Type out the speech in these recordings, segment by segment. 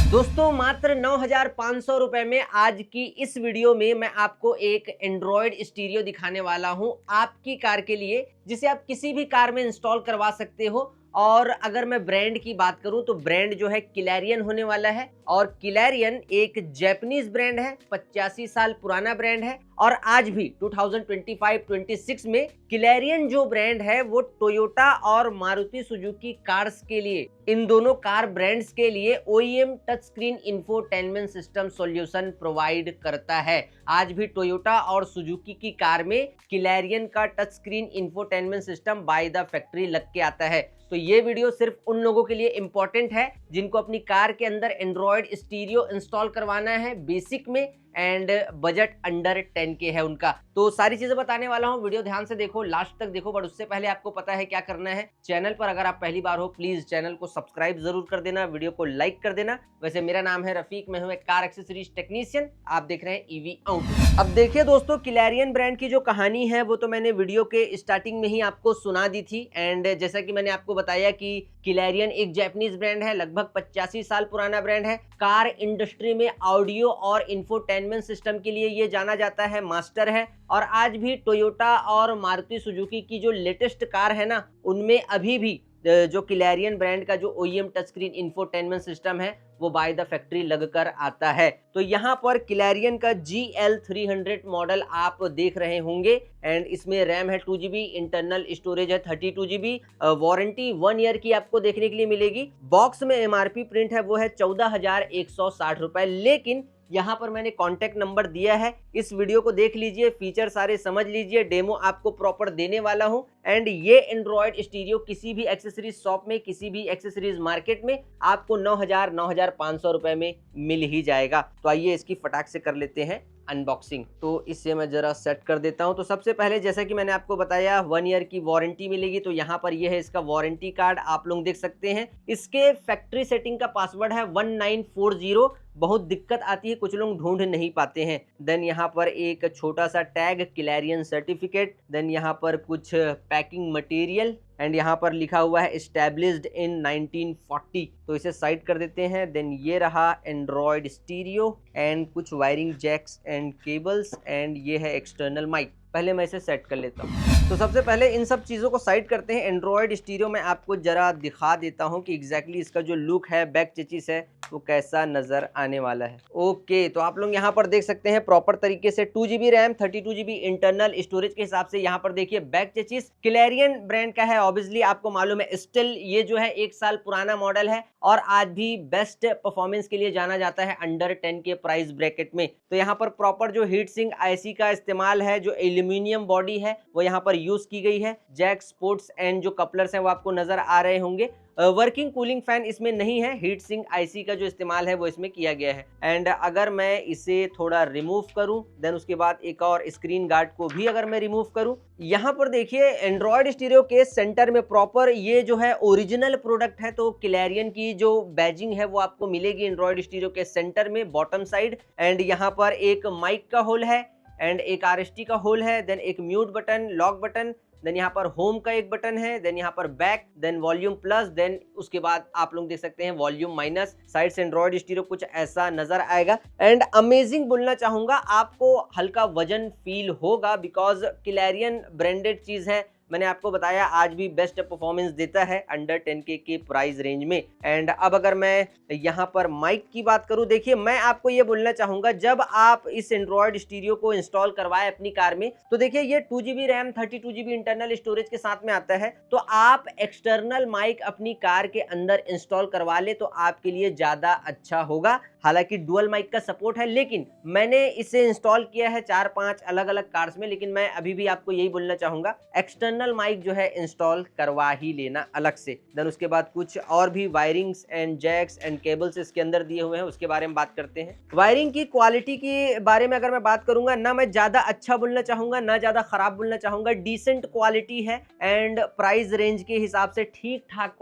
दोस्तों मात्र 9,500 रुपए में आज की इस वीडियो में मैं आपको एक एंड्रॉयड स्टीरियो दिखाने वाला हूं आपकी कार के लिए, जिसे आप किसी भी कार में इंस्टॉल करवा सकते हो। और अगर मैं ब्रांड की बात करूं तो ब्रांड जो है क्लैरियन होने वाला है। और क्लैरियन एक जापानीज ब्रांड है, 85 साल पुराना ब्रांड है। और आज भी 2025-26 में क्लैरियन जो ब्रांड है वो टोयोटा और मारुति सुजुकी कार्स के लिए, इन दोनों कार ब्रांड्स के लिए OEM touch screen infotainment system solution provide करता है। आज भी टोयोटा और सुजुकी की कार में क्लैरियन का touch screen infotainment system by the factory लग के आता है। तो ये वीडियो सिर्फ उन लोगों के लिए इंपॉर्टेंट है जिनको अपनी कार के अंदर एंड्रॉयड स्टीरियो इंस्टॉल करवाना है बेसिक में, एंड बजट अंडर 10 के है उनका। तो सारी चीजें बताने वाला हूं, वीडियो ध्यान से देखो, लास्ट तक देखो। बट उससे पहले आपको पता है क्या करना है। चैनल पर अगर आप पहली बार हो प्लीज चैनल को सब्सक्राइब जरूर कर देना, वीडियो को लाइक कर देना। वैसे मेरा नाम है रफीक, मैं हूं एक कार एक्सेसरीज टेक्नीशियन, आप देख रहे हैं ईवी आउट। अब देखिए दोस्तों, क्लैरियन ब्रांड की जो कहानी है वो तो मैंने वीडियो के स्टार्टिंग में ही आपको सुना दी थी। एंड जैसा कि मैंने आपको बताया कि क्लैरियन एक जापानीज ब्रांड है, लगभग 85 साल पुराना ब्रांड है। कार इंडस्ट्री में ऑडियो और इंफोटेनमेंट सिस्टम के लिए ये जाना जाता है, मास्टर है। और आज भी टोयोटा और मारुति सुजुकी की जो लेटेस्ट कार है ना, उनमें अभी भी जो क्लैरियन ब्रांड का जो OEM touch screen infotainment system है वो बाय द फैक्ट्री लगकर आता है। तो यहाँ पर क्लैरियन का GL300 मॉडल आप देख रहे होंगे। एंड इसमें रैम है 2GB, इंटरनल स्टोरेज है 32GB, वारंटी 1 ईयर की आपको देखने के लिए मिलेगी। बॉक्स में MRP प्रिंट है वो है 14,160 रुपए, लेकिन यहाँ पर मैंने कॉन्टेक्ट नंबर दिया है। इस वीडियो को देख लीजिए, फीचर सारे समझ लीजिए, डेमो आपको प्रॉपर देने वाला हूँ। एंड ये एंड्रॉयड स्टीरियो किसी भी एक्सेसरीज शॉप में, किसी भी एक्सेसरीज मार्केट में आपको 9,500 रुपए में मिल ही जाएगा। तो आइए इसकी फटाक से कर लेते हैं अनबॉक्सिंग। तो इससे मैं जरा सेट कर देता हूं। तो सबसे पहले जैसा कि मैंने आपको बताया 1 ईयर की वारंटी मिलेगी। तो यहाँ पर ये है इसका वारंटी कार्ड, आप लोग देख सकते हैं। इसके फैक्ट्री सेटिंग का पासवर्ड है 1940। बहुत दिक्कत आती है, कुछ लोग ढूंढ नहीं पाते हैं। देन यहाँ पर एक छोटा सा टैग, क्लैरियन सर्टिफिकेट। देन यहाँ पर कुछ पैकिंग मटेरियल, एंड यहाँ पर लिखा हुआ है एस्टैब्लिश्ड इन 1940। तो इसे साइड कर देते हैं। देन ये रहा एंड्रॉयड स्टीरियो एंड कुछ wiring jacks and cables, and ये है एक्सटर्नल माइक। पहले मैं इसे सेट कर लेता हूँ। तो सबसे पहले इन सब चीज़ों को साइड करते हैं। एंड्रॉयड स्टीरियो में आपको जरा दिखा देता हूँ कि एग्जैक्टली इसका जो लुक है, बैक चेचिस है, वो कैसा नजर आने वाला है। ओके, तो आप लोग यहाँ पर देख सकते हैं प्रॉपर तरीके से 2GB RAM, 32GB internal storage के हिसाब से। यहाँ पर देखिए बैक चेचिस क्लैरियन ब्रांड का है, ऑब्वियसली आपको मालूम है। स्टिल ये जो है 1 साल पुराना मॉडल है और आज भी बेस्ट परफॉर्मेंस के लिए जाना जाता है अंडर 10 के प्राइस ब्रैकेट में। तो यहाँ पर प्रॉपर जो हीट सिंक IC का इस्तेमाल है, जो एल्यूमिनियम बॉडी है वो यहाँ पर यूज की गई है। जैक, स्पोर्ट्स एंड जो कपलर्स हैं वो आपको नजर आ रहे होंगे। वर्किंग कूलिंग फैन इसमें नहीं है, हीट सिंक IC का जो इस्तेमाल है वो इसमें किया गया है। एंड अगर मैं इसे थोड़ा रिमूव करूं, देन उसके बाद एक और स्क्रीन गार्ड को भी अगर मैं रिमूव करूं, यहाँ पर देखिए एंड्रॉयड स्टीरियो के सेंटर में प्रॉपर ये जो है ओरिजिनल प्रोडक्ट है। तो क्लैरियन की जो बैजिंग है वो आपको मिलेगी एंड्रॉयड स्टीरियो के सेंटर में, बॉटम साइड। एंड यहाँ पर एक माइक का होल है एंड एक RST का होल है। देन एक mute button, lock button, then यहाँ पर होम का एक बटन है, देन यहाँ पर back, then volume plus, then उसके बाद आप लोग देख सकते हैं वॉल्यूम माइनस। साइड से एंड्रॉयड स्टीरियो कुछ ऐसा नजर आएगा। एंड अमेजिंग बोलना चाहूंगा, आपको हल्का वजन फील होगा बिकॉज क्लैरियन ब्रांडेड चीज है। मैंने आपको बताया आज भी बेस्ट परफॉर्मेंस देता है अंडर 10K के प्राइस रेंज में। एंड अब अगर मैं यहाँ पर माइक की बात करूँ, देखिए मैं आपको ये बोलना चाहूंगा, जब आप इस एंड्रॉयड स्टीरियो को इंस्टॉल करवाए अपनी कार में, तो देखिए ये 2GB RAM, 32GB internal storage के साथ में आता है। तो आप एक्सटर्नल माइक अपनी कार के अंदर इंस्टॉल करवा ले तो आपके लिए ज्यादा अच्छा होगा। हालांकि डुअल माइक का सपोर्ट है, लेकिन मैंने इसे इंस्टॉल किया है 4-5 अलग अलग कार्स में। लेकिन मैं अभी भी आपको यही बोलना चाहूंगा, एक्सटर्नल माइक जो है इंस्टॉल करवा ही लेना अलग से। देन उसके बाद कुछ और भी wirings and jacks and cables इसके अंदर दिए हुए हैं, उसके बारे में बात करते हैं। वायरिंग की क्वालिटी के बारे में अगर मैं बात करूंगा, ना मैं ज्यादा अच्छा बोलना चाहूंगा ना ज्यादा खराब बोलना चाहूंगा, डिसेंट क्वालिटी है। एंड प्राइस रेंज के हिसाब से ठीक ठाक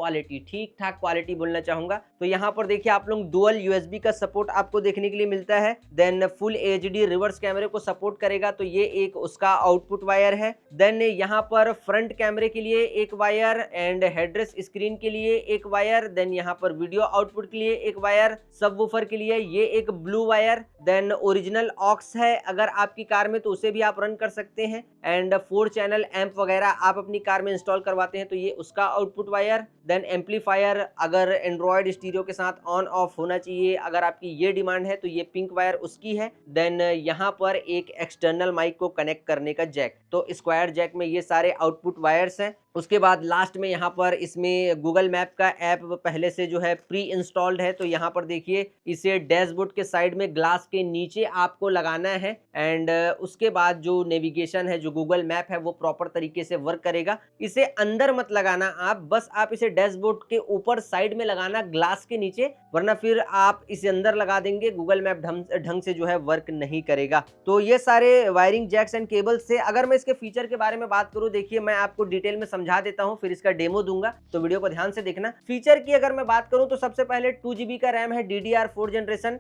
क्वालिटी बोलना चाहूंगा। तो यहाँ पर देखिए आप लोग डुअल USB का सपोर्ट आपको देखने के लिए मिलता है। देन फुल HD रिवर्स कैमरे को सपोर्ट करेगा, तो ये एक उसका आउटपुट वायर है। देन यहाँ पर फ्रंट कैमरे के लिए एक वायर एंड हेडरेस्ट स्क्रीन के लिए एक वायर, देन यहाँ पर वीडियो आउटपुट के लिए एक वायर, सबवूफर के लिए ये एक blue wire, then original aux है अगर आपकी कार में तो उसे भी आप रन कर सकते हैं, एंड 4 चैनल एम्प वगैरह आप अपनी कार में इंस्टॉल करवाते हैं तो ये उसका आउटपुट वायर, देन एम्पलीफायर अगर एंड्रॉयड स्टीरियो के साथ ऑन ऑफ होना चाहिए अगर आपकी ये डिमांड है तो ये पिंक वायर उसकी है, देन यहाँ पर एक एक्सटर्नल माइक को कनेक्ट करने का जैक, तो स्क्वायर जैक में ये सारे आउटपुट वायर्स हैं। उसके बाद लास्ट में यहाँ पर इसमें गूगल मैप का ऐप पहले से जो है प्री इंस्टॉल्ड है, तो यहाँ पर देखिए इसे डैशबोर्ड के साइड में ग्लास के नीचे आपको लगाना है, एंड उसके बाद जो नेविगेशन है जो गूगल मैप है वो प्रॉपर तरीके से वर्क करेगा। इसे अंदर मत लगाना आप, बस आप इसे डैशबोर्ड के ऊपर साइड में लगाना ग्लास के नीचे, वरना फिर आप इसे अंदर लगा देंगे गूगल मैप ढंग से जो है वर्क नहीं करेगा। तो ये सारे वायरिंग जैक्स एंड केबल्स से। अगर मैं इसके फीचर के बारे में बात करूं, देखिए मैं आपको डिटेल में समझा देता हूं, फिर इसका डेमो दूंगा तो वीडियो को ध्यान से देखना। फीचर की अगर मैं बात करूं तो सबसे पहले 2GB का रैम है DDR4 जनरेशन,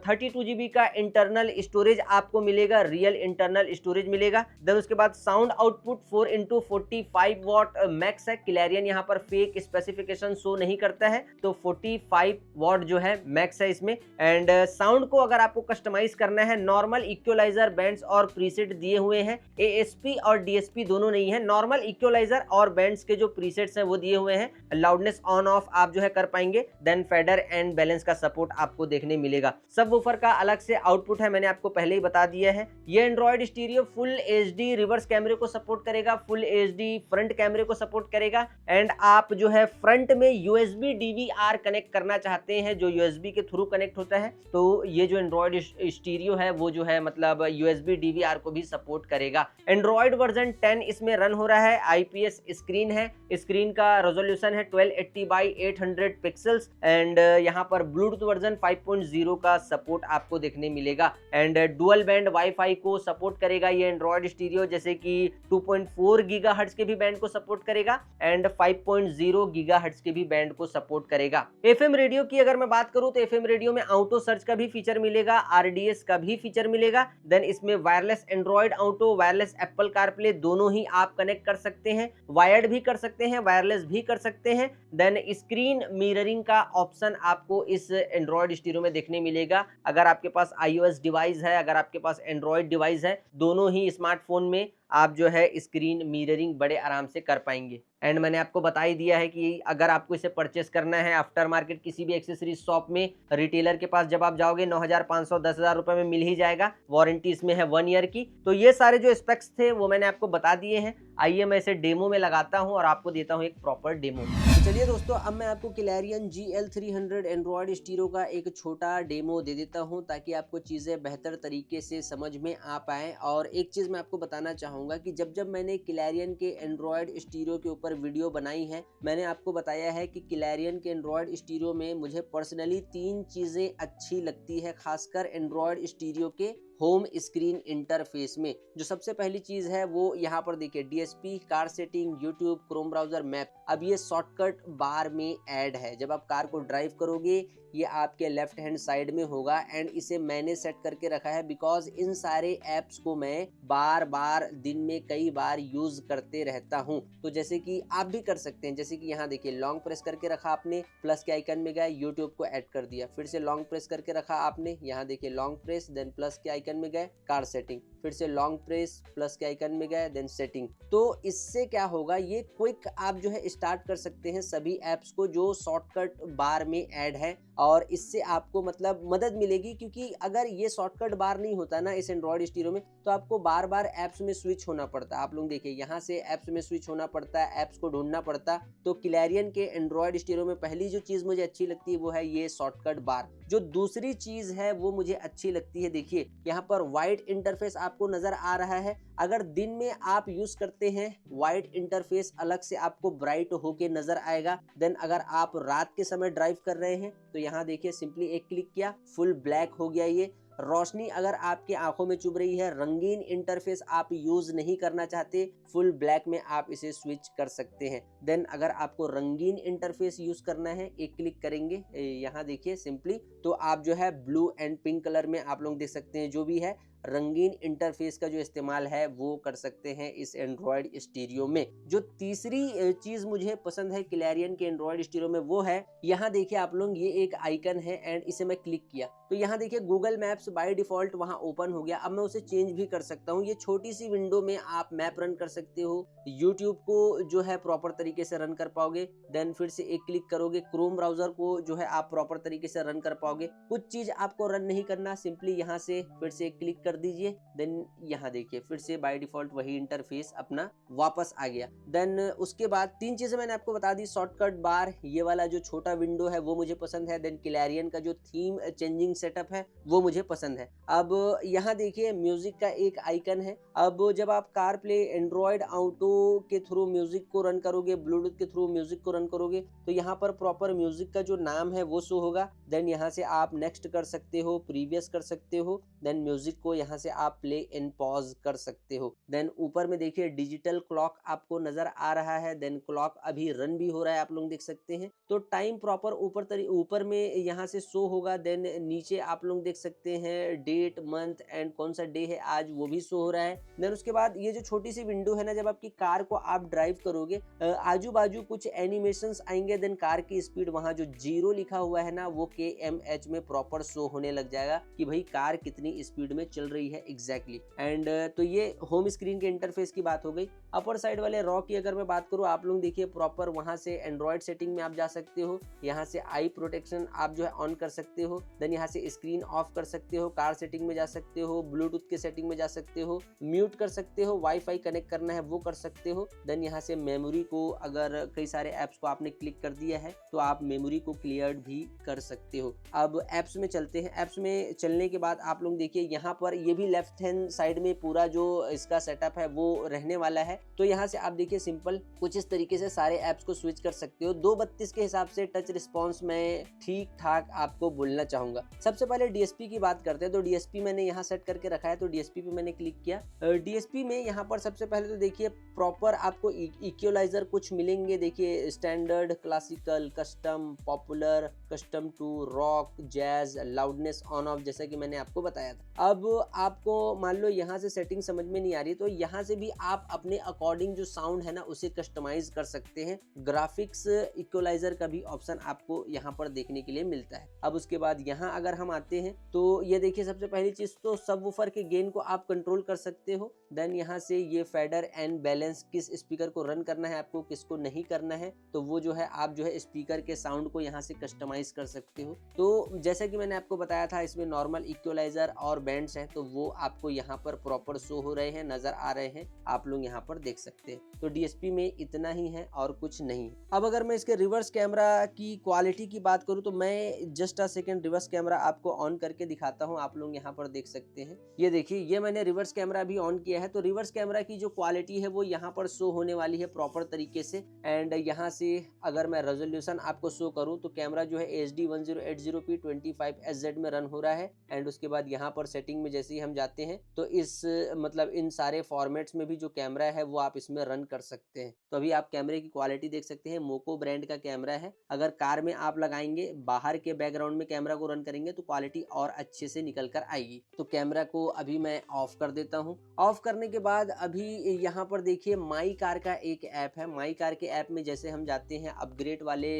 32GB का इंटरनल स्टोरेज आपको मिलेगा, रियल इंटरनल स्टोरेज मिलेगा। देन उसके बाद sound output 4x45 what max है। क्लैरियन यहाँ पर फेक स्पेसिफिकेशन शो नहीं करता है, तो 45 वॉट जो है मैक्स है इसमें। एंड साउंड को अगर आपको कस्टमाइज करना है, नॉर्मल इक्वलाइजर बैंड्स और प्रीसेट दिए हुए हैं, ASP और DSP दोनों नहीं है, नॉर्मल इक्वलाइजर और बैंड्स के जो प्रीसेट्स हैं वो दिए हुए हैं। लाउडनेस ऑन ऑफ आप जो है कर पाएंगे, देन फेडर एंड बैलेंस का सपोर्ट आपको देखने मिलेगा। सबवूफर का अलग से आउटपुट है, मैंने आपको पहले ही बता दिया है। ये Android stereo full HD reverse कैमरे को सपोर्ट करेगा, फुल HD फ्रंट कैमरे को सपोर्ट करेगा, एंड आप जो है फ्रंट में USB DVR कनेक्ट करना चाहते हैं जो USB के थ्रू कनेक्ट होता है, तो ये जो एंड्रॉयड स्टीरियो है वो जो है मतलब USB DVR को भी सपोर्ट करेगा। एंड्रॉयड वर्जन 10 इसमें रन हो रहा है, IPS स्क्रीन है, स्क्रीन का रेजोल्यूशन है 1280x800 पिक्सल्स, एंड यहाँ पर ब्लूटूथ वर्जन 5.0 का सपोर्ट आपको देखने मिलेगा, एंड डुअल बैंड वाईफाई को सपोर्ट करेगा ये एंड्रॉयड स्टीरियो, जैसे कि 2.4 गीगाहर्ट्ज के भी बैंड को सपोर्ट करेगा एंड 5.0 गीगाहर्ट्ज के भी बैंड को सपोर्ट करेगा। FM रेडियो की अगर मैं बात करूं तो FM रेडियो में ऑटो सर्च का भी फीचर मिलेगा, RDS का भी फीचर मिलेगा, देन इसमें wireless Android auto, wireless Apple CarPlay दोनों ही आप कनेक्ट कर सकते हैं, वायर्ड भी कर सकते हैं, वायरलेस भी कर सकते हैं। देन स्क्रीन मिररिंग का ऑप्शन आपको इस एंड्रॉयड स्टीरियो में देखने मिलेगा। अगर आपके पास iOS डिवाइस है, अगर आपके पास एंड्रॉयड डिवाइस है, दोनों ही स्मार्टफोन में आप जो है स्क्रीन मिररिंग बड़े आराम से कर पाएंगे। एंड मैंने आपको बता ही दिया है कि अगर आपको इसे परचेस करना है आफ्टर मार्केट किसी भी एक्सेसरीज शॉप में, रिटेलर के पास जब आप जाओगे 9,500 10,000 रुपए में मिल ही जाएगा। वारंटी इसमें है 1 ईयर की। तो ये सारे जो स्पेक्स थे वो मैंने आपको बता दिए हैं। आइए मैं इसे डेमो में लगाता हूं और आपको देता हूं एक प्रॉपर डेमो। तो चलिए दोस्तों, अब मैं आपको क्लैरियन GL300 एंड्रॉयड स्टीरियो का एक छोटा डेमो दे देता हूं ताकि आपको चीज़ें बेहतर तरीके से समझ में आ पाएँ। और एक चीज़ मैं आपको बताना चाहूँगा कि जब मैंने क्लैरियन के एंड्रॉयड स्टीरियो के ऊपर वीडियो बनाई है, मैंने आपको बताया है कि क्लैरियन के एंड्रॉयड स्टीरियो में मुझे पर्सनली 3 चीज़ें अच्छी लगती है, खासकर एंड्रॉयड स्टीरियो के होम स्क्रीन इंटरफेस में। जो सबसे पहली चीज है वो यहाँ पर देखिए, DSP, car setting, YouTube, Chrome browser, map. अब ये शॉर्टकट बार में ऐड है। जब आप कार को ड्राइव करोगे ये आपके लेफ्ट हैंड साइड में होगा, एंड इसे मैंने सेट करके रखा है बिकॉज इन सारे ऐप्स को मैं बार बार दिन में कई बार यूज करते रहता हूं। तो जैसे कि आप भी कर सकते हैं, जैसे कि यहाँ देखिए लॉन्ग प्रेस करके रखा आपने, प्लस के आइकन में गए, यूट्यूब को ऐड कर दिया, फिर से लॉन्ग प्रेस करके रखा आपने, यहाँ देखिए लॉन्ग प्रेस, देन प्लस के आइकन में गए, कार सेटिंग, फिर से लॉन्ग प्रेस, प्लस के आइकन में गए, देन सेटिंग। तो इससे क्या होगा, ये क्विक आप जो है स्टार्ट कर सकते हैं सभी ऐप्स को जो शॉर्टकट बार में ऐड है, और इससे आपको मतलब मदद मिलेगी। क्योंकि अगर ये शॉर्टकट बार नहीं होता ना इस एंड्रॉयड स्टीरियो में, तो आपको बार बार ऐप्स में स्विच होना पड़ता। आप लोग देखिए यहाँ से ऐप्स में स्विच होना पड़ता है, ऐप्स को ढूंढना पड़ता। तो क्लैरियन के एंड्रॉयड स्टीरियो में पहली जो चीज मुझे अच्छी लगती है वो है ये शॉर्टकट बार। जो दूसरी चीज है वो मुझे अच्छी लगती है, देखिए यहाँ पर वाइड इंटरफेस आपको नजर आ रहा है। अगर दिन में आप यूज करते हैं वाइड इंटरफेस अलग से आपको ब्राइट होके नजर आएगा। देन अगर आप रात के समय ड्राइव कर रहे हैं तो यहाँ देखिए सिंपली एक क्लिक किया, फुल ब्लैक हो गया ये। रोशनी अगर आपकी आंखों में चुभ रही है, रंगीन इंटरफेस आप यूज नहीं करना चाहते, फुल ब्लैक में आप इसे स्विच कर सकते हैं। देन अगर आपको रंगीन इंटरफेस यूज करना है, एक क्लिक करेंगे, यहाँ देखिए सिंपली, तो आप जो है ब्लू एंड पिंक कलर में आप लोग देख सकते हैं जो भी है रंगीन इंटरफेस का जो इस्तेमाल है वो कर सकते हैं इस एंड्रॉयड स्टीरियो में। जो तीसरी चीज मुझे पसंद है क्लैरियन के एंड्रॉयड स्टीरियो में वो है, यहाँ देखिए आप लोग ये एक आइकन है एंड इसे मैं क्लिक किया तो यहाँ देखिए गूगल मैप्स बाय डिफॉल्ट वहाँ ओपन हो गया। अब मैं उसे चेंज भी कर सकता हूँ। ये छोटी सी विंडो में आप मैप रन कर सकते हो, यूट्यूब को जो है प्रॉपर तरीके से रन कर पाओगे। देन फिर से एक क्लिक करोगे, क्रोम ब्राउजर को जो है आप प्रॉपर तरीके से रन कर पाओगे। कुछ चीज आपको रन नहीं करना, सिंपली यहाँ से फिर से एक क्लिक कर दीजिए। देन यहाँ देखिए फिर से बाय डिफॉल्ट वही इंटरफेस अपना वापस आ गया। देन उसके बाद 3 चीजें मैंने आपको बता दी। शॉर्टकट बार, ये वाला जो छोटा विंडो है वो मुझे पसंद है। देन क्लैरियन का जो थीम चेंजिंग सेटअप है वो मुझे पसंद है। अब यहाँ देखिए म्यूजिक का एक आइकन है। अब जब आप कार प्ले एंड्रॉयड ऑटो के थ्रू म्यूजिक को रन करोगे, ब्लूटूथ के थ्रू म्यूजिक को रन करोगे तो यहाँ पर प्रॉपर म्यूजिक का जो नाम है वो शो होगा। देन यहाँ से आप नेक्स्ट कर सकते हो, प्रीवियस कर सकते हो। देन म्यूजिक को यहाँ से आप प्ले एंड पॉज कर सकते हो। देन ऊपर में देखिए डिजिटल क्लॉक आपको नजर आ रहा है। देन क्लॉक अभी रन भी हो रहा है, आप लोग देख सकते हैं। तो टाइम प्रॉपर ऊपर में यहाँ से शो होगा। देन नीचे आप लोग देख सकते हैं डेट, मंथ एंड कौन सा डे है आज वो भी शो हो रहा है। देन उसके बाद ये जो छोटी सी विंडो है ना, जब आपकी कार को आप ड्राइव करोगे आजू बाजू कुछ एनिमेशंस आएंगे। देन कार की स्पीड वहां जो 0 लिखा हुआ है ना वो kmh में प्रॉपर शो होने लग जाएगा कि भाई कार कितनी स्पीड में चल रही है एग्जैक्टली। एंड तो ये होम स्क्रीन के इंटरफेस की बात हो गई। अपर साइड वाले रॉ की अगर मैं बात करूँ, आप लोग देखिए प्रॉपर वहां से एंड्रॉइड सेटिंग में आप जा सकते हो। यहाँ से आई प्रोटेक्शन आप जो है ऑन कर सकते हो। देन यहाँ से स्क्रीन ऑफ कर सकते हो, कार सेटिंग में जा सकते हो, ब्लूटूथ के सेटिंग में जा सकते हो, म्यूट कर सकते हो, वाईफाई कनेक्ट करना है वो कर सकते हो। देन यहाँ से मेमोरी को, अगर कई सारे ऐप्स को आपने क्लिक कर दिया है तो आप मेमोरी को क्लियर भी कर सकते हो। अब ऐप्स में चलते हैं। ऐप्स में चलने के बाद आप लोग देखिए यहाँ पर ये भी लेफ्ट हैंड साइड में पूरा जो इसका सेटअप है वो रहने वाला है। तो यहाँ से आप देखिए सिंपल कुछ इस तरीके से सारे ऐप्स को स्विच कर सकते हो। 232 के हिसाब से टच रिस्पॉन्स मैं ठीक ठाक आपको बोलना चाहूंगा। सबसे पहले डीएसपी की बात करते हैं। तो डीएसपी मैंने यहाँ सेट करके रखा है, तो डीएसपी पे मैंने क्लिक किया। डीएसपी में यहाँ पर सबसे पहले तो देखिए प्रॉपर आपको इक्वलाइजर कुछ मिलेंगे। देखिए standard, classical, custom, popular, custom two, rock, jazz, loudness on off, जैसा कि मैंने आपको बताया था। अब आपको मान लो यहाँ से सेटिंग समझ में नहीं आ रही तो यहाँ से भी आप अपने अकॉर्डिंग जो साउंड है ना उसे कस्टमाइज कर सकते हैं। ग्राफिक्स इक्वलाइजर का भी ऑप्शन आपको यहाँ पर देखने के लिए मिलता है। अब उसके बाद यहाँ अगर हम आते हैं तो ये देखिए सबसे पहली चीज तो सबवूफर के गेन को आप कंट्रोल कर सकते हो। देन यहाँ से ये फेडर एंड बैलेंस, किस स्पीकर को रन करना है आपको, किसको नहीं करना है, तो वो जो है आप जो है स्पीकर के साउंड को यहाँ से कस्टमाइज कर सकते हो। तो जैसा कि मैंने आपको बताया था इसमें नॉर्मल इक्वलाइजर और बैंड्स हैं तो वो आपको यहाँ पर प्रॉपर शो हो रहे हैं, नजर आ रहे हैं, आप लोग यहाँ पर देख सकते हैं। तो डीएसपी में इतना ही है और कुछ नहीं। अब अगर मैं इसके रिवर्स कैमरा की क्वालिटी की बात करूँ तो मैं just a second reverse camera आपको ऑन करके दिखाता हूँ। आप लोग यहाँ पर देख सकते हैं, ये देखिए ये मैंने रिवर्स कैमरा भी ऑन किया है। तो रिवर्स कैमरा की जो क्वालिटी है वो यहाँ पर शो होने वाली है प्रॉपर तरीके से। एंड यहाँ से अगर मैं रेजोल्यूशन आपको शो करूँ तो कैमरा जो है HD 1080p 25SZ में रन हो रहा है। एंड उसके बाद यहाँ पर सेटिंग में जैसे ही हम जाते हैं तो इस मतलब इन सारे फॉर्मेट्स में भी जो कैमरा है वो आप इसमें रन कर सकते हैं। तो अभी आप कैमरे की क्वालिटी देख सकते हैं, मोको ब्रांड का कैमरा है। अगर कार में आप लगाएंगे, बाहर के बैकग्राउंड में कैमरा को रन करेंगे तो क्वालिटी और अच्छे से निकल कर आएगी। तो कैमरा को अभी मैं ऑफ कर देता हूँ। ऑफ करने के बाद अभी यहाँ पर देखिए माई कार का एक ऐप है। माई कार के ऐप में जैसे हम जाते हैं अपग्रेड वाले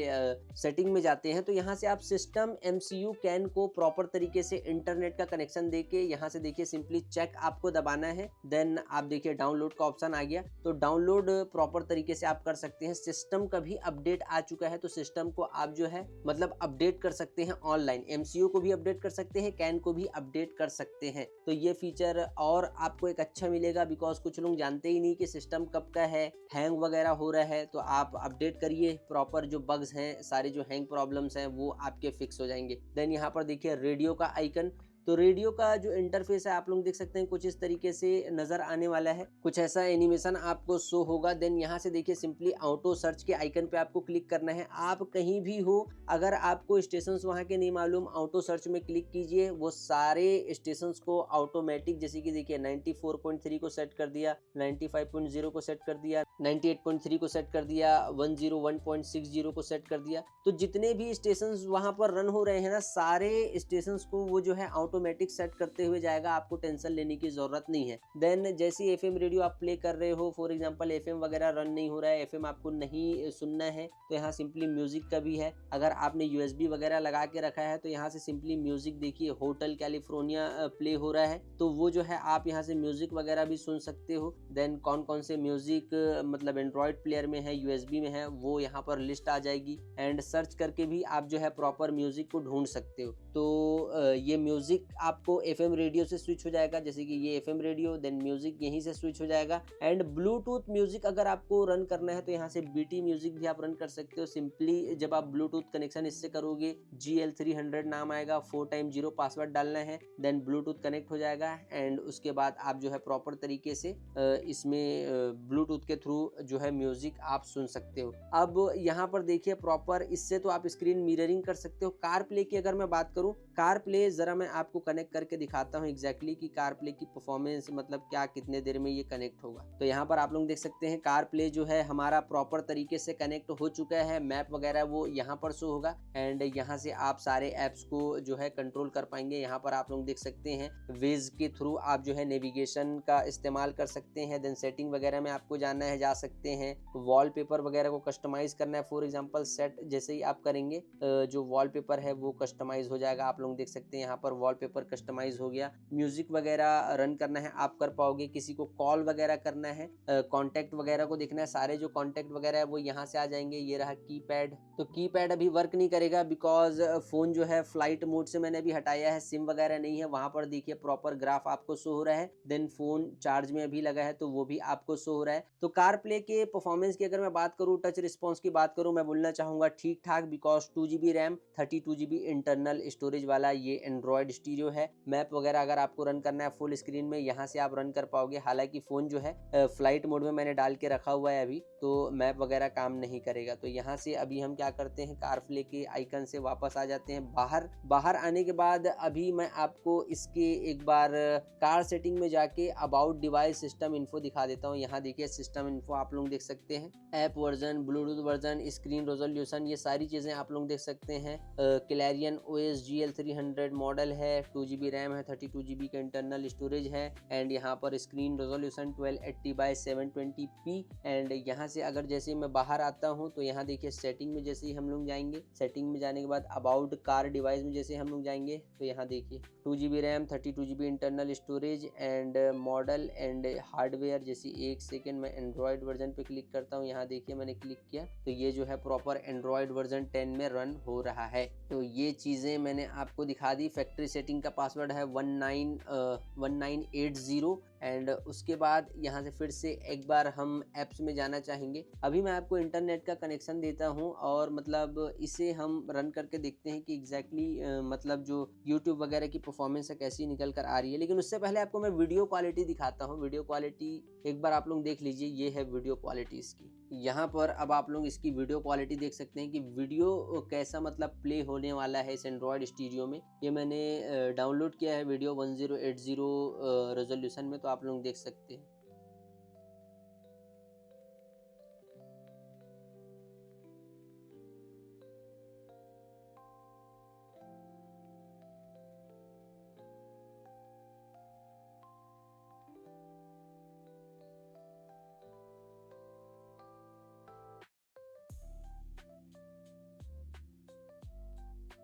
सेटिंग में जाते हैं तो यहाँ से आप सिस्टम MCU कैन को प्रॉपर तरीके से इंटरनेट का कनेक्शन देके यहाँ से देखिए सिंपली चेक आपको दबाना है। देन आप देखिए डाउनलोड का ऑप्शन आ गया, तो डाउनलोड प्रॉपर तरीके से आप कर सकते हैं। सिस्टम का भी अपडेट आ चुका है तो सिस्टम को आप जो है मतलब अपडेट कर सकते हैं ऑनलाइन। MCU को भी अपडेट कर सकते हैं, कैन को भी अपडेट कर सकते हैं। तो ये फीचर और आपको एक अच्छा मिलेगा बिकॉज कुछ लोग जानते ही नहीं कि सिस्टम कब का है, हैंग वगैरह हो रहा है। तो आप अपडेट करिए, प्रॉपर जो बग्स हैं, सारे जो हैंग प्रॉब्लम्स हैं वो आपके फिक्स हो जाएंगे। देन यहाँ पर देखिए रेडियो का आइकन, तो रेडियो का जो इंटरफेस है आप लोग देख सकते हैं कुछ इस तरीके से नजर आने वाला है, कुछ ऐसा एनिमेशन आपको शो होगा। देन यहाँ से देखिए सिंपली ऑटो सर्च के आइकन पे आपको क्लिक करना है। आप कहीं भी हो, अगर आपको स्टेशन वहाँ के नहीं मालूम, ऑटो सर्च में क्लिक कीजिए, वो सारे स्टेशन को ऑटोमेटिक, जैसे कि देखिए 94.3 को सेट कर दिया, 95.0 को सेट कर दिया, 98.3 को सेट कर दिया, 101.60 को सेट कर दिया। तो जितने भी स्टेशन वहाँ पर रन हो रहे हैं ना, सारे स्टेशन को वो जो है ऑटोमेटिक सेट करते हुए जाएगा, आपको टेंशन लेने की जरूरत नहीं है। देन जैसे एफएम रेडियो आप प्ले कर रहे हो, फॉर एग्जांपल एफएम वगैरह रन नहीं हो रहा है, एफएम आपको नहीं सुनना है, तो यहाँ सिंपली म्यूजिक का भी है। अगर आपने यूएसबी वगैरह लगा के रखा है तो यहाँ से सिंपली म्यूजिक देखिए, होटल कैलिफोर्निया प्ले हो रहा है, तो वो जो है आप यहाँ से म्यूजिक वगैरह भी सुन सकते हो। देन कौन कौन से म्यूजिक मतलब एंड्रॉयड प्लेयर में है, यूएसबी में है, वो यहाँ पर लिस्ट आ जाएगी। एंड सर्च करके भी आप जो है प्रॉपर म्यूजिक को ढूंढ सकते हो। तो ये म्यूजिक आपको एफएम रेडियो से स्विच हो जाएगा, जैसे कि ये एफएम रेडियो, देन म्यूजिक यहीं से स्विच हो जाएगा। एंड ब्लूटूथ म्यूजिक अगर आपको रन करना है तो यहाँ से बीटी म्यूजिक भी आप रन कर सकते हो। सिंपली जब आप ब्लूटूथ कनेक्शन इससे करोगे, GL300 नाम आएगा, 4x0 पासवर्ड डालना है, देन ब्लूटूथ कनेक्ट हो जाएगा। एंड उसके बाद आप जो है प्रॉपर तरीके से इसमें ब्लूटूथ के थ्रू जो है म्यूजिक आप सुन सकते हो। अब यहाँ पर देखिए प्रॉपर इससे तो आप स्क्रीन मिररिंग कर सकते हो। कार प्ले की अगर मैं बात करूँ, कार प्ले जरा मैं आपको कनेक्ट करके दिखाता हूँ एग्जैक्टली कि कार प्ले की परफॉर्मेंस मतलब क्या, कितने देर में ये कनेक्ट होगा। तो यहाँ पर आप लोग देख सकते हैं कार प्ले जो है हमारा प्रॉपर तरीके से कनेक्ट हो चुका है। मैप वगैरह वो यहाँ पर शो होगा एंड यहाँ से आप सारे एप्स को जो है कंट्रोल कर पाएंगे। यहाँ पर आप लोग देख सकते हैं वेज के थ्रू आप जो है नेविगेशन का इस्तेमाल कर सकते हैं। देन सेटिंग वगैरह में आपको जाना है, जा सकते हैं। वॉलपेपर वगैरह को कस्टमाइज करना है, फॉर एग्जांपल सेट जैसे ही आप करेंगे जो वॉलपेपर है वो कस्टमाइज हो जाएगा। आप लोग देख सकते हैं यहाँ पर वॉलपेपर कस्टमाइज हो गया। म्यूजिक वगैरह रन करना है आप कर पाओगे, किसी को कॉल वगैरह करना है, कॉन्टैक्ट वगैरह को देखना है, सारे जो कॉन्टैक्ट वगैरह है वो यहाँ से आ जाएंगे। ये रहा कीपैड, तो कीपैड अभी वर्क नहीं करेगा बिकॉज फोन जो है फ्लाइट मोड से मैंने अभी हटाया है, सिम वगैरह नहीं है। वहां पर देखिए प्रॉपर ग्राफ आपको शो हो रहा है। देन फोन चार्ज में अभी लगा है तो वो भी आपको शो हो रहा है। तो कार प्ले के परफॉर्मेंस की अगर मैं बात करूँ, टच रिस्पॉन्स की बात करूँ, मैं बोलना चाहूंगा ठीक ठाक, because 2GB RAM 32GB internal storage वाला ये एंड्रॉयड स्टीरियो है। मैप वगैरह अगर आपको रन करना है फुल स्क्रीन में, यहाँ से आप रन कर पाओगे। हालांकि फोन जो है फ्लाइट मोड में मैंने डाल के रखा हुआ है अभी, तो मैप वगैरह काम नहीं करेगा। तो यहाँ से अभी हम क्या करते हैं, कार प्ले के आइकन से वापस आ जाते हैं बाहर आने के बाद अभी मैं आपको इसके एक बार कार सेटिंग में जाके अबाउट डिवाइस सिस्टम इन्फो दिखा देता हूँ। यहाँ देखिए सिस्टम इन्फो आप लोग देख सकते हैं, app version, Bluetooth version, screen resolution, ये सारी चीजें आप लोग देख सकते हैं। क्लैरियन OS GL300 मॉडल है, 2GB रैम है, 32GB का इंटरनल स्टोरेज है। एंड यहाँ पर स्क्रीन रेजोल्यूशन 1280x720p। एंड यहाँ से अगर जैसे मैं बाहर आता हूँ तो यहाँ देखिए सेटिंग में जैसे ही हम लोग जाएंगे, सेटिंग में जाने के बाद अबाउट कार डिवाइस में जैसे हम लोग जाएंगे तो यहाँ देखिए 2GB RAM, 32GB internal storage and model and hardware. जैसे एक सेकेंड मैं एंड्रॉयड वर्जन पे क्लिक करता हूँ, यहाँ देखिए मैंने क्लिक किया तो ये जो है प्रॉपर एंड्रॉयड वर्जन 10 में रन हो रहा है। तो ये चीज़ें मैंने आपको दिखा दी। फैक्ट्री सेटिंग का पासवर्ड है 1980 एंड उसके बाद यहाँ से फिर से एक बार हम ऐप्स में जाना चाहेंगे। अभी मैं आपको इंटरनेट का कनेक्शन देता हूँ और मतलब इसे हम रन करके देखते हैं कि एग्जैक्टली मतलब जो यूट्यूब वगैरह की परफॉर्मेंस है कैसी निकल कर आ रही है। लेकिन उससे पहले आपको मैं वीडियो क्वालिटी दिखाता हूँ। वीडियो क्वालिटी एक बार आप लोग देख लीजिए, ये है वीडियो क्वालिटी इसकी। यहाँ पर अब आप लोग इसकी वीडियो क्वालिटी देख सकते हैं कि वीडियो कैसा मतलब प्ले होने वाला है इस एंड्रॉयड स्टीरियो में। ये मैंने डाउनलोड किया है वीडियो 1080 रेजोल्यूशन में, तो आप लोग देख सकते हैं।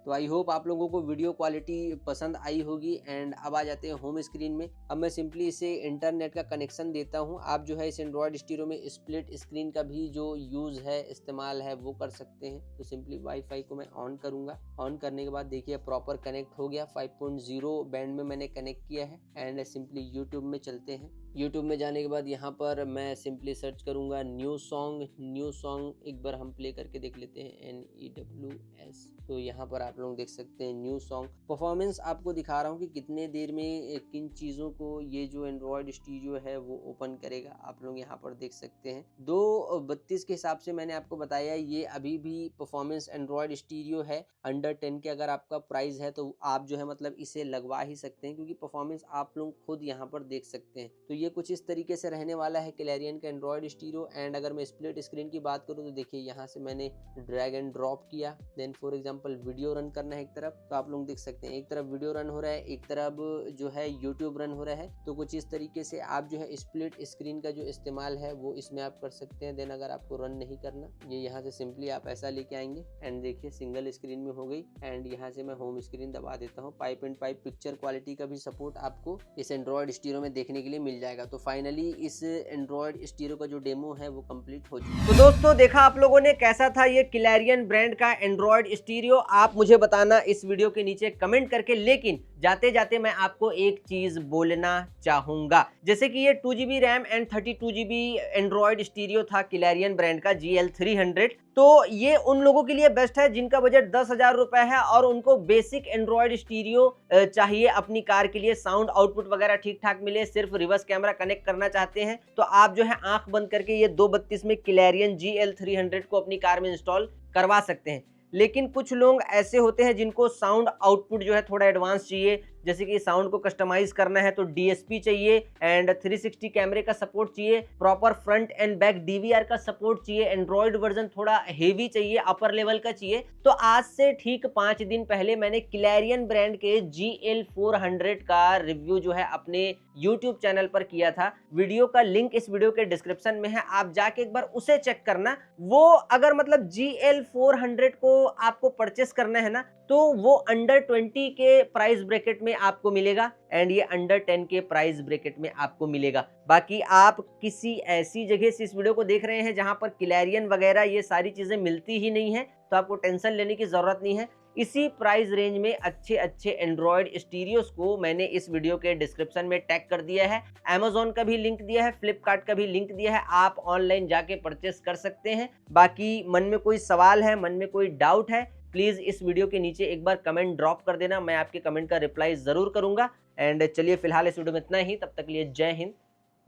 तो आई होप आप लोगों को वीडियो क्वालिटी पसंद आई होगी। एंड अब आ जाते हैं होम स्क्रीन में। अब मैं सिंपली इसे इंटरनेट का कनेक्शन देता हूं। आप जो है इस एंड्रॉयड स्टीरियो में स्प्लिट स्क्रीन का भी जो यूज़ है, इस्तेमाल है, वो कर सकते हैं। तो सिंपली वाईफाई को मैं ऑन करूंगा। ऑन करने के बाद देखिए प्रॉपर कनेक्ट हो गया, 5.0 बैंड में मैंने कनेक्ट किया है। एंड सिंपली यूट्यूब में चलते हैं। यूट्यूब में जाने के बाद यहाँ पर मैं सिंपली सर्च करूँगा न्यू सॉन्ग एक बार हम प्ले करके देख लेते हैं, NEWS। तो यहाँ पर आप लोग देख सकते हैं न्यू सॉन्ग। परफॉर्मेंस आपको दिखा रहा हूँ कि कितने देर में किन चीज़ों को ये जो एंड्रॉयड स्टीरियो है वो ओपन करेगा। आप लोग यहाँ पर देख सकते हैं 2:32 के हिसाब से मैंने आपको बताया। ये अभी भी परफॉर्मेंस एंड्रॉयड स्टीरियो है। अंडर 10 के अगर आपका प्राइस है तो आप जो है मतलब इसे लगवा ही सकते हैं, क्योंकि परफॉर्मेंस आप लोग खुद यहाँ पर देख सकते हैं। तो ये कुछ इस तरीके से रहने वाला है क्लैरियन का एंड्रॉयड स्टीरियो। एंड अगर मैं स्प्लिट स्क्रीन की बात करूँ तो देखिए यहाँ से मैंने ड्रैग एंड ड्रॉप किया, then for example video run बंद करना है एक तरफ, तो आप लोग देख सकते हैं एक तरफ वीडियो रन हो रहा है, एक तरफ जो है यूट्यूब रन हो रहा है। तो कुछ इस तरीके से आप जो है स्प्लिट स्क्रीन का जो इस्तेमाल है वो इसमें आप कर सकते हैं। देन अगर आपको रन नहीं करना, ये यहाँ से सिंपली आप ऐसा लेके आएंगे एंड देखिए सिंगल स्क्रीन में हो गई। एंड यहाँ से मैं होम स्क्रीन दबा देता हूँ। 5.5 पिक्चर क्वालिटी का भी सपोर्ट आपको इस एंड्रॉयड स्टीरियो में देखने के लिए मिल जाएगा। तो फाइनली इस एंड्रॉयड स्टीरियो का जो डेमो है वो कंप्लीट हो चुका है। तो दोस्तों देखा आप लोगों ने कैसा था ये क्लैरियन ब्रांड का एंड्रॉयड स्टीरियो, आप मुझे बताना इस वीडियो के नीचे कमेंट करके। लेकिन जाते जाते मैं आपको एक चीज बोलना चाहूंगा, जैसे कि ये 2GB RAM and 32GB Android stereo था क्लैरियन ब्रांड का GL300, तो ये उन लोगों के लिए बेस्ट है जिनका बजट 10,000 रुपए है और उनको बेसिक एंड्रॉयड स्टीरियो चाहिए अपनी कार के लिए, साउंड आउटपुट वगैरह ठीक ठाक मिले, सिर्फ रिवर्स कैमरा कनेक्ट करना चाहते हैं, तो आप जो है आंख बंद करके ये 232 में क्लैरियन GL300 को अपनी कार में इंस्टॉल करवा सकते हैं। लेकिन कुछ लोग ऐसे होते हैं जिनको साउंड आउटपुट जो है थोड़ा एडवांस चाहिए, जैसे कि साउंड को कस्टमाइज करना है तो DSP चाहिए एंड 360 कैमरे का सपोर्ट चाहिए, proper front end back DVR का सपोर्ट चाहिए, एंड्रॉयड वर्जन थोड़ा हेवी चाहिए, अपर लेवल का चाहिए। तो आज से ठीक 5 दिन पहले मैंने क्लैरियन ब्रांड के GL400 का रिव्यू जो है अपने YouTube चैनल पर किया था। वीडियो का लिंक इस वीडियो के डिस्क्रिप्शन में है, आप जाके एक बार उसे चेक करना। वो अगर मतलब GL400 को आपको परचेस करना है ना, तो वो अंडर 20 के प्राइस ब्रैकेट में आपको मिलेगा एंड ये अंडर 10 के प्राइस ब्रैकेट में आपको मिलेगा। बाकी आप किसी ऐसी जगह से इस वीडियो को देख रहे हैं जहां पर क्लैरियन वगैरह ये सारी चीजें मिलती ही नहीं है, तो आपको टेंशन लेने की जरूरत नहीं है। इसी प्राइस रेंज में अच्छे अच्छे एंड्रॉयड स्टीरियोस को मैंने इस वीडियो के डिस्क्रिप्शन में टैग कर दिया है। Amazon का भी लिंक दिया है, फ्लिपकार्ट का भी लिंक दिया है, आप ऑनलाइन जाके परचेस कर सकते हैं। बाकी मन में कोई सवाल है, मन में कोई डाउट है, प्लीज इस वीडियो के नीचे एक बार कमेंट ड्रॉप कर देना, मैं आपके कमेंट का रिप्लाई जरूर करूंगा। एंड चलिए फिलहाल इस वीडियो में इतना ही, तब तक के लिए जय हिंद,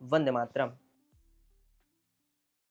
वंदे मातरम।